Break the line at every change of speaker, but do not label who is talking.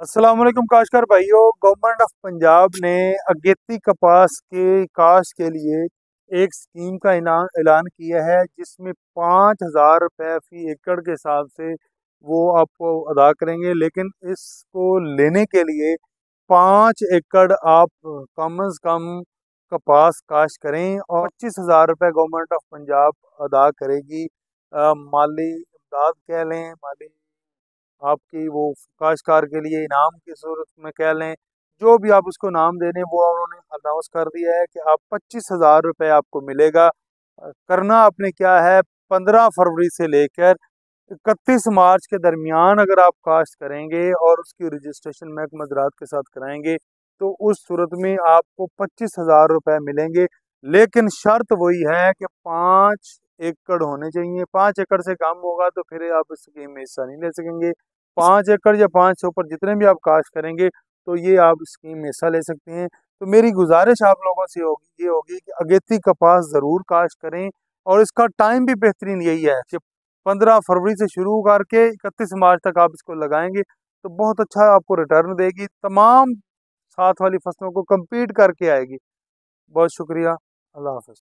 अस्सलाम वालेकुम काश्तकार भाइयों। गवर्नमेंट ऑफ पंजाब ने अगेती कपास के काश्त के लिए एक स्कीम का ऐलान किया है, जिसमें 5,000 रुपये फी एकड़ के हिसाब से वो आपको अदा करेंगे। लेकिन इसको लेने के लिए 5 एकड़ आप कम अज़ कम कपास काश्त करें और 25,000 रुपये गवर्नमेंट ऑफ पंजाब अदा करेगी। माली इमदाद कह लें, माली आपकी वो काश्तकार के लिए इनाम की सूरत में कह लें, जो भी आप उसको नाम दे दें, वो उन्होंने अनाउंस कर दिया है कि आप 25,000 रुपये आपको मिलेगा। करना आपने क्या है, 15 फरवरी से लेकर 31 मार्च के दरमियान अगर आप काश्त करेंगे और उसकी रजिस्ट्रेशन महकमा ज़राअत के साथ कराएंगे, तो उस सूरत में आपको 25,000 रुपये मिलेंगे। लेकिन शर्त वही है कि 5 एकड़ होने चाहिए। 5 एकड़ से कम होगा तो फिर आप इस स्कीम में हिस्सा नहीं ले सकेंगे। 5 एकड़ या 5 से ऊपर जितने भी आप काश्त करेंगे, तो ये आप स्कीम में हिस्सा ले सकते हैं। तो मेरी गुजारिश आप लोगों से होगी, ये होगी कि अगेती कपास ज़रूर काश्त करें। और इसका टाइम भी बेहतरीन यही है कि 15 फरवरी से शुरू करके 31 मार्च तक आप इसको लगाएंगे, तो बहुत अच्छा आपको रिटर्न देगी। तमाम साथ वाली फसलों को compete करके आएगी। बहुत शुक्रिया। अल्लाह हाफ़िज़।